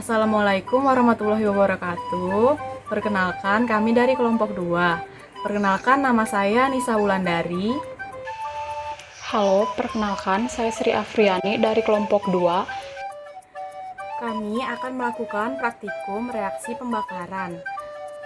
Assalamualaikum warahmatullahi wabarakatuh. Perkenalkan, kami dari kelompok 2. Perkenalkan, nama saya Nisa Wulandari. Halo, perkenalkan saya Sri Afriani dari kelompok 2. Kami akan melakukan praktikum reaksi pembakaran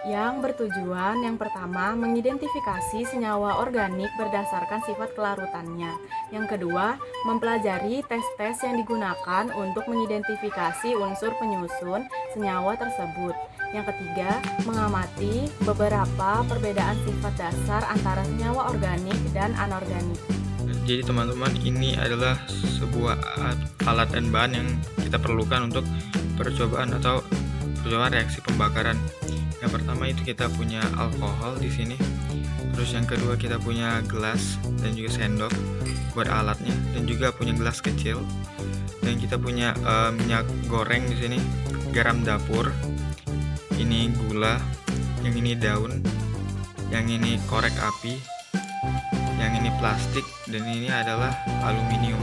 yang bertujuan yang pertama mengidentifikasi senyawa organik berdasarkan sifat kelarutannya. Yang kedua, mempelajari tes-tes yang digunakan untuk mengidentifikasi unsur penyusun senyawa tersebut. Yang ketiga, mengamati beberapa perbedaan sifat dasar antara senyawa organik dan anorganik. Jadi teman-teman, ini adalah sebuah alat dan bahan yang kita perlukan untuk percobaan reaksi pembakaran. Yang pertama itu kita punya alkohol di sini. Terus yang kedua kita punya gelas dan juga sendok buat alatnya, dan juga punya gelas kecil. Dan kita punya minyak goreng di sini, garam dapur, ini gula, yang ini daun, yang ini korek api, yang ini plastik, dan ini adalah aluminium.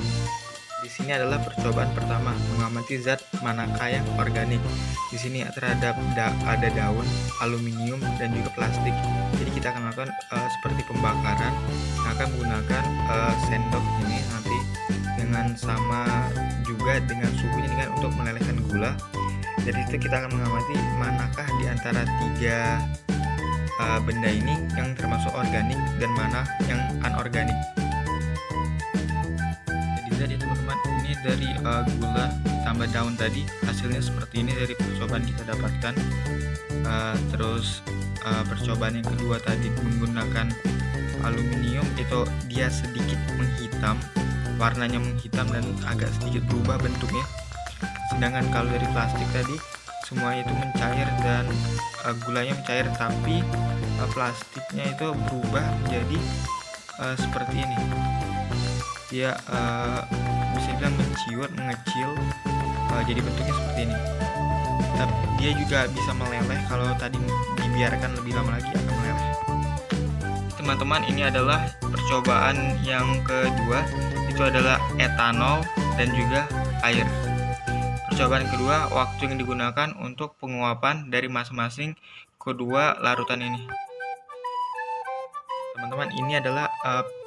Di sini adalah percobaan pertama, mengamati zat manakah yang organik. Di sini terhadap ada daun, aluminium, dan juga plastik. Jadi kita akan lakukan seperti pembakaran. Kita akan menggunakan sendok ini nanti dengan sama juga dengan suhunya dengan untuk melelehkan gula. Dari itu kita akan mengamati manakah di antara tiga benda ini yang termasuk organik dan mana yang anorganik. Jadi teman-teman, ini dari gula tambah daun tadi, hasilnya seperti ini dari percobaan kita dapatkan. Terus percobaan yang kedua tadi menggunakan aluminium, itu dia sedikit menghitam, warnanya menghitam dan agak sedikit berubah bentuknya. Sedangkan kalau dari plastik tadi semua itu mencair dan gulanya mencair, tapi plastiknya itu berubah menjadi seperti ini. Dia bisa dibilang mengecil, jadi bentuknya seperti ini. Tapi dia juga bisa meleleh, kalau tadi dibiarkan lebih lama lagi akan meleleh. Teman-teman, ini adalah percobaan yang kedua, itu adalah etanol dan juga air. Percobaan kedua, waktu yang digunakan untuk penguapan dari masing-masing kedua larutan ini. Teman-teman, ini adalah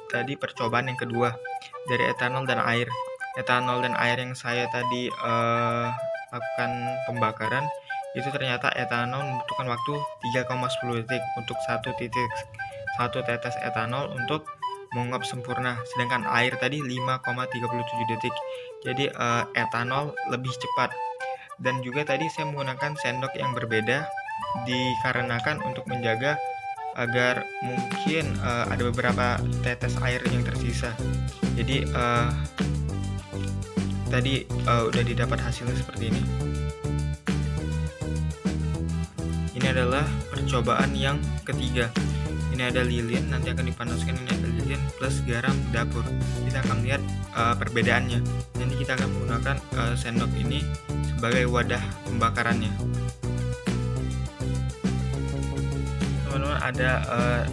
tadi percobaan yang kedua dari etanol dan air. Etanol dan air yang saya tadi lakukan pembakaran, itu ternyata etanol membutuhkan waktu 3,10 detik untuk satu tetes etanol untuk menguap sempurna, sedangkan air tadi 5,37 detik. Jadi etanol lebih cepat. Dan juga tadi saya menggunakan sendok yang berbeda dikarenakan untuk menjaga agar mungkin ada beberapa tetes air yang tersisa. Jadi tadi udah didapat hasilnya seperti ini. Ini adalah percobaan yang ketiga. Ini ada lilin, nanti akan dipanaskan. Ini ada lilin plus garam dapur. Kita akan lihat perbedaannya. Nanti kita akan menggunakan sendok ini sebagai wadah pembakarannya. Teman-teman, ada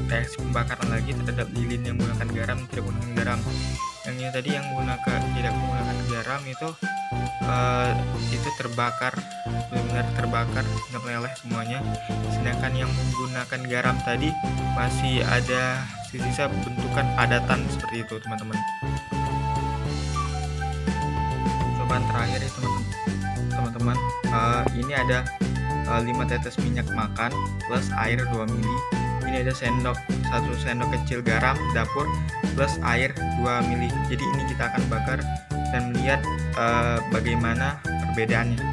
reaksi pembakaran lagi terhadap lilin yang menggunakan garam, tidak menggunakan garam. Yang ini tadi yang tidak menggunakan garam itu terbakar, benar-benar terbakar, nggak meleleh semuanya. Sedangkan yang menggunakan garam tadi masih ada sisa bentukan padatan seperti itu, teman-teman. Cobaan terakhir ya teman-teman, ini ada 5 tetes minyak makan plus air 2 mili. Ini ada 1 sendok kecil garam dapur plus air 2 mili. Jadi ini kita akan bakar dan melihat bagaimana perbedaannya.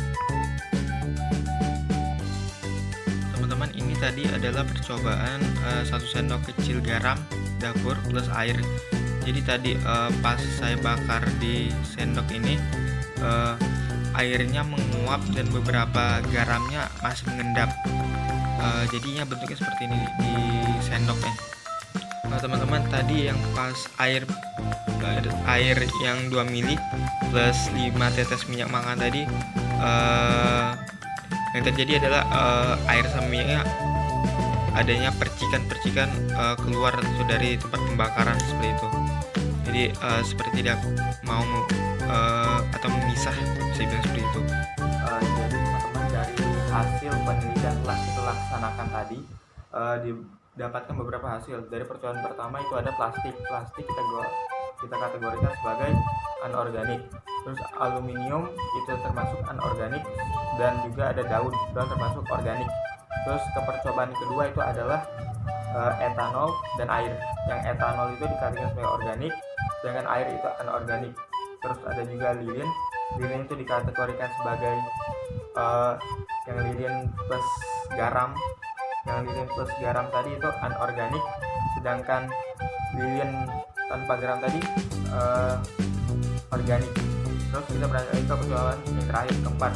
Teman-teman, ini tadi adalah percobaan 1 sendok kecil garam dapur plus air. Jadi tadi pas saya bakar di sendok ini, airnya menguap dan beberapa garamnya masih mengendap. Jadinya bentuknya seperti ini di sendoknya. Teman-teman, tadi yang pas air yang 2 mili plus 5 tetes minyak makan tadi, yang terjadi adalah air sama minyaknya adanya percikan-percikan keluar dari tempat pembakaran seperti itu. Jadi seperti tidak mau atau memisah, bisa bilang seperti itu. Jadi teman-teman, hasil penelitian telah kita laksanakan tadi, didapatkan beberapa hasil. Dari percobaan pertama itu ada plastik kita kategorikan sebagai anorganik. Terus aluminium itu termasuk anorganik, dan juga ada daun termasuk organik. Terus ke percobaan kedua itu adalah etanol dan air. Yang etanol itu dikategorikan sebagai organik, sedangkan air itu anorganik. Terus ada juga lilin itu dikategorikan sebagai yang lilin plus garam. Yang lilin plus garam tadi itu anorganik, sedangkan lilin tanpa garam tadi organik. Terus kita beralih ke percobaan yang terakhir, keempat,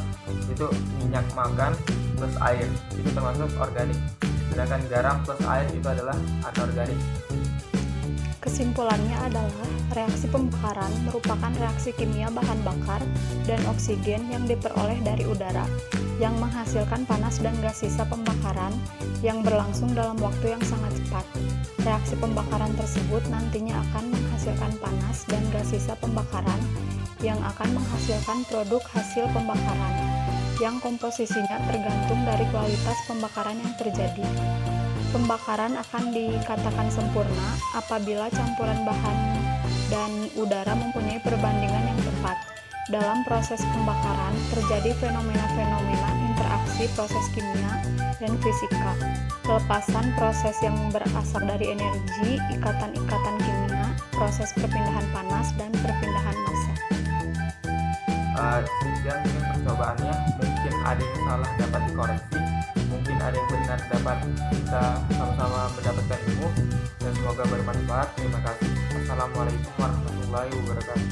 itu minyak makan plus air, itu termasuk organik, sedangkan garam plus air itu adalah anorganik. Kesimpulannya adalah reaksi pembakaran merupakan reaksi kimia bahan bakar dan oksigen yang diperoleh dari udara yang menghasilkan panas dan gas sisa pembakaran yang berlangsung dalam waktu yang sangat cepat. Reaksi pembakaran tersebut nantinya akan menghasilkan panas dan gas sisa pembakaran yang akan menghasilkan produk hasil pembakaran yang komposisinya tergantung dari kualitas pembakaran yang terjadi. Pembakaran akan dikatakan sempurna apabila campuran bahan dan udara mempunyai perbandingan yang tepat. Dalam proses pembakaran terjadi fenomena-fenomena interaksi proses kimia dan fisika, pelepasan proses yang berasal dari energi, ikatan-ikatan kimia, proses perpindahan panas, dan perpindahan massa. Sekian mungkin percobaannya, mungkin ada yang salah dapat dikoreksi, mungkin ada yang benar dapat kita sama-sama mendapatkan ilmu, dan semoga bermanfaat. Terima kasih. Assalamualaikum warahmatullahi wabarakatuh.